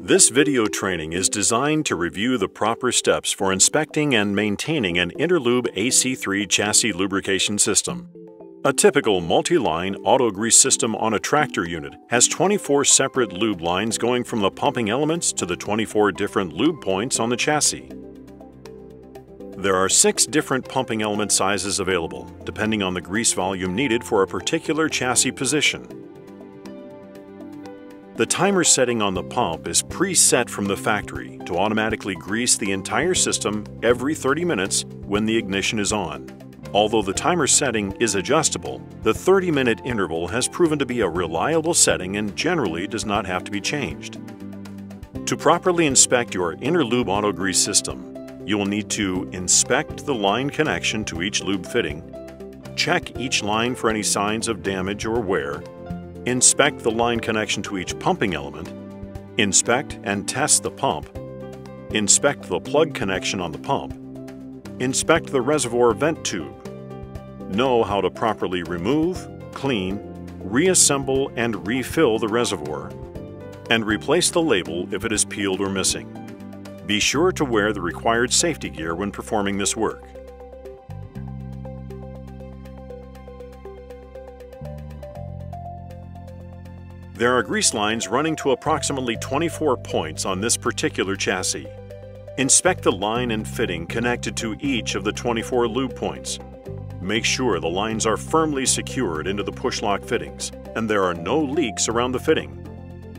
This video training is designed to review the proper steps for inspecting and maintaining an Interlube AC3 chassis lubrication system. A typical multi-line auto grease system on a tractor unit has 24 separate lube lines going from the pumping elements to the 24 different lube points on the chassis. There are 6 different pumping element sizes available, depending on the grease volume needed for a particular chassis position. The timer setting on the pump is preset from the factory to automatically grease the entire system every 30 minutes when the ignition is on. Although the timer setting is adjustable, the 30-minute interval has proven to be a reliable setting and generally does not have to be changed. To properly inspect your Interlube auto grease system, you will need to inspect the line connection to each lube fitting, check each line for any signs of damage or wear, inspect the line connection to each pumping element, inspect and test the pump, inspect the plug connection on the pump, inspect the reservoir vent tube, know how to properly remove, clean, reassemble and refill the reservoir, and replace the label if it is peeled or missing. Be sure to wear the required safety gear when performing this work. There are grease lines running to approximately 24 points on this particular chassis. Inspect the line and fitting connected to each of the 24 lube points. Make sure the lines are firmly secured into the push-lock fittings and there are no leaks around the fitting.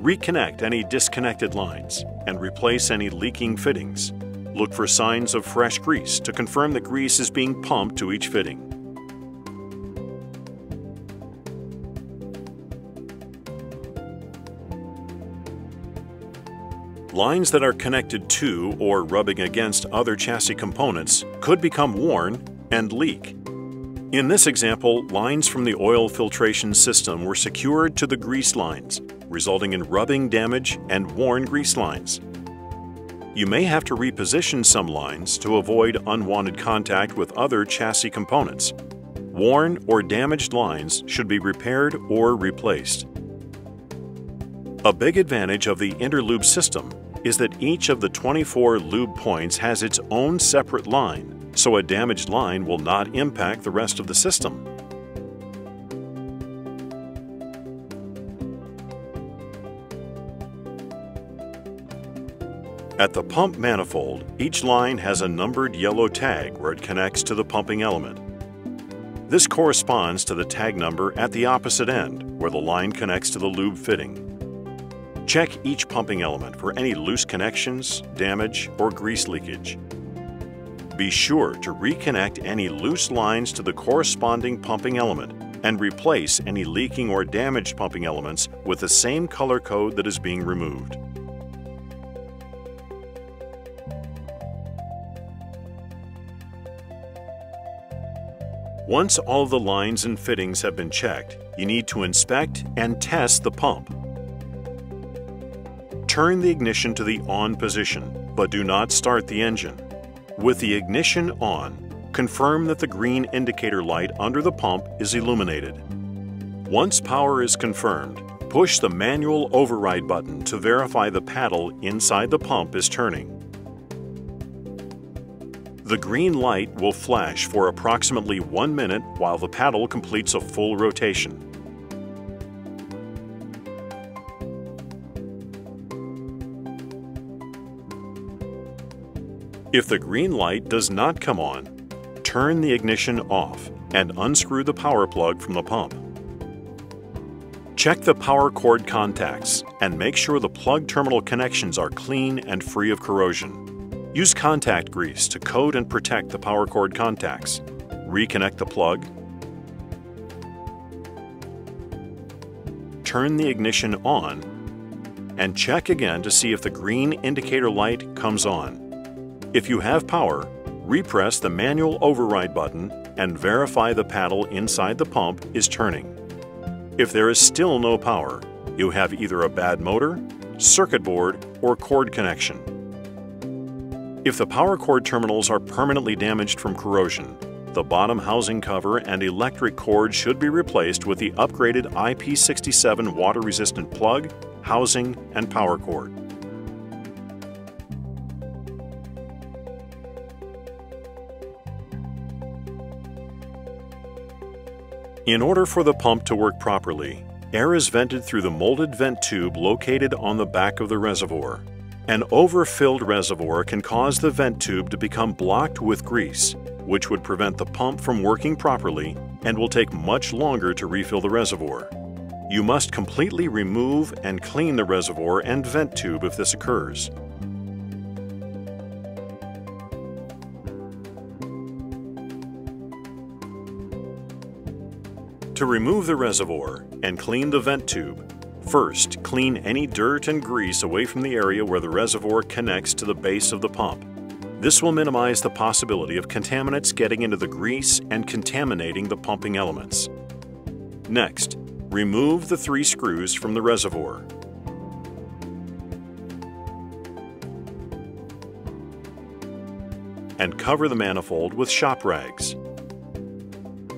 Reconnect any disconnected lines and replace any leaking fittings. Look for signs of fresh grease to confirm that grease is being pumped to each fitting. Lines that are connected to or rubbing against other chassis components could become worn and leak. In this example, lines from the oil filtration system were secured to the grease lines, resulting in rubbing damage and worn grease lines. You may have to reposition some lines to avoid unwanted contact with other chassis components. Worn or damaged lines should be repaired or replaced. A big advantage of the Interlube system is that each of the 24 lube points has its own separate line, so a damaged line will not impact the rest of the system. At the pump manifold, each line has a numbered yellow tag where it connects to the pumping element. This corresponds to the tag number at the opposite end, where the line connects to the lube fitting. Check each pumping element for any loose connections, damage, or grease leakage. Be sure to reconnect any loose lines to the corresponding pumping element and replace any leaking or damaged pumping elements with the same color code that is being removed. Once all of the lines and fittings have been checked, you need to inspect and test the pump. Turn the ignition to the on position, but do not start the engine. With the ignition on, confirm that the green indicator light under the pump is illuminated. Once power is confirmed, push the manual override button to verify the paddle inside the pump is turning. The green light will flash for approximately 1 minute while the paddle completes a full rotation. If the green light does not come on, turn the ignition off and unscrew the power plug from the pump. Check the power cord contacts and make sure the plug terminal connections are clean and free of corrosion. Use contact grease to coat and protect the power cord contacts. Reconnect the plug. Turn the ignition on and check again to see if the green indicator light comes on. If you have power, repress the manual override button and verify the paddle inside the pump is turning. If there is still no power, you have either a bad motor, circuit board, or cord connection. If the power cord terminals are permanently damaged from corrosion, the bottom housing cover and electric cord should be replaced with the upgraded IP67 water-resistant plug, housing, and power cord. In order for the pump to work properly, air is vented through the molded vent tube located on the back of the reservoir. An overfilled reservoir can cause the vent tube to become blocked with grease, which would prevent the pump from working properly and will take much longer to refill the reservoir. You must completely remove and clean the reservoir and vent tube if this occurs. To remove the reservoir and clean the vent tube, first clean any dirt and grease away from the area where the reservoir connects to the base of the pump. This will minimize the possibility of contaminants getting into the grease and contaminating the pumping elements. Next, remove the 3 screws from the reservoir. And cover the manifold with shop rags.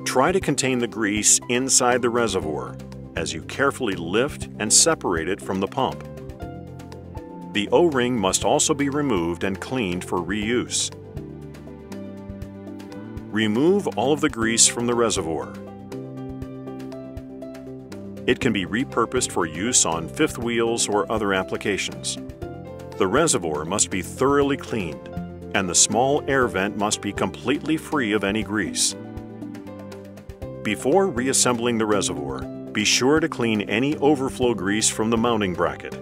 Try to contain the grease inside the reservoir as you carefully lift and separate it from the pump. The O-ring must also be removed and cleaned for reuse. Remove all of the grease from the reservoir. It can be repurposed for use on fifth wheels or other applications. The reservoir must be thoroughly cleaned, and the small air vent must be completely free of any grease. Before reassembling the reservoir, be sure to clean any overflow grease from the mounting bracket.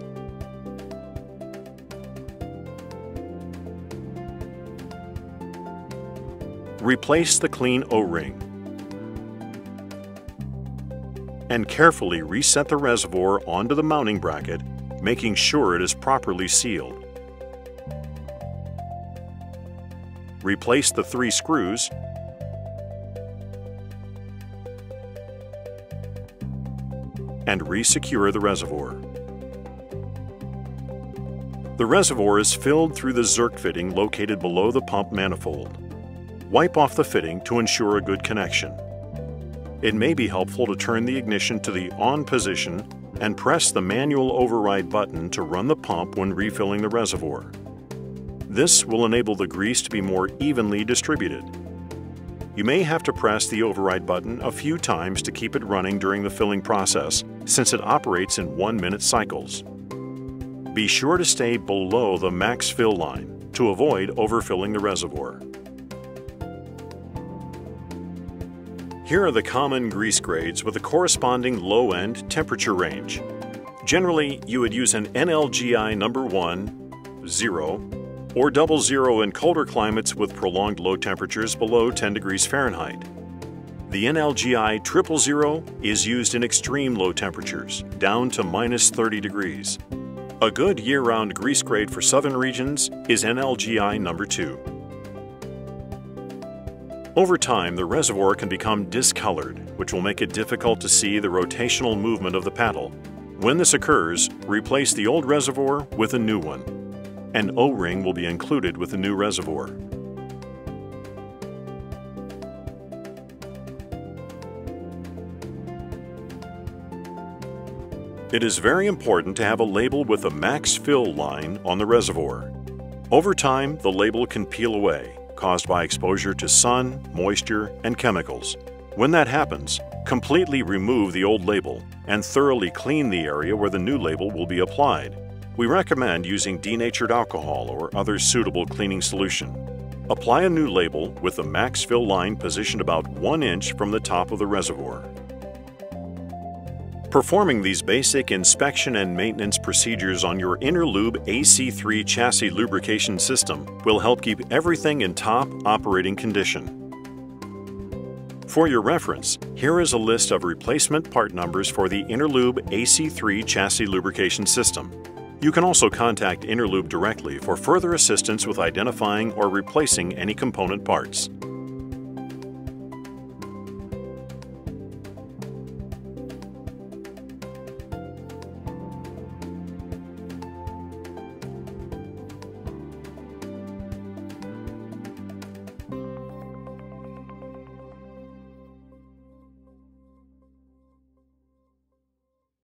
Replace the clean O-ring and carefully reset the reservoir onto the mounting bracket, making sure it is properly sealed. Replace the 3 screws and re-secure the reservoir. The reservoir is filled through the Zerk fitting located below the pump manifold. Wipe off the fitting to ensure a good connection. It may be helpful to turn the ignition to the on position and press the manual override button to run the pump when refilling the reservoir. This will enable the grease to be more evenly distributed. You may have to press the override button a few times to keep it running during the filling process, since it operates in 1-minute cycles. Be sure to stay below the max fill line to avoid overfilling the reservoir. Here are the common grease grades with a corresponding low-end temperature range. Generally, you would use an NLGI number 1, 0, or 00 in colder climates with prolonged low temperatures below 10 degrees Fahrenheit. The NLGI 000 is used in extreme low temperatures, down to -30 degrees. A good year-round grease grade for southern regions is NLGI number 2. Over time, the reservoir can become discolored, which will make it difficult to see the rotational movement of the paddle. When this occurs, replace the old reservoir with a new one. An O-ring will be included with the new reservoir. It is very important to have a label with a max fill line on the reservoir. Over time, the label can peel away, caused by exposure to sun, moisture, and chemicals. When that happens, completely remove the old label and thoroughly clean the area where the new label will be applied. We recommend using denatured alcohol or other suitable cleaning solution. Apply a new label with the max fill line positioned about 1 inch from the top of the reservoir. Performing these basic inspection and maintenance procedures on your Interlube AC3 chassis lubrication system will help keep everything in top operating condition. For your reference, here is a list of replacement part numbers for the Interlube AC3 chassis lubrication system. You can also contact Interlube directly for further assistance with identifying or replacing any component parts.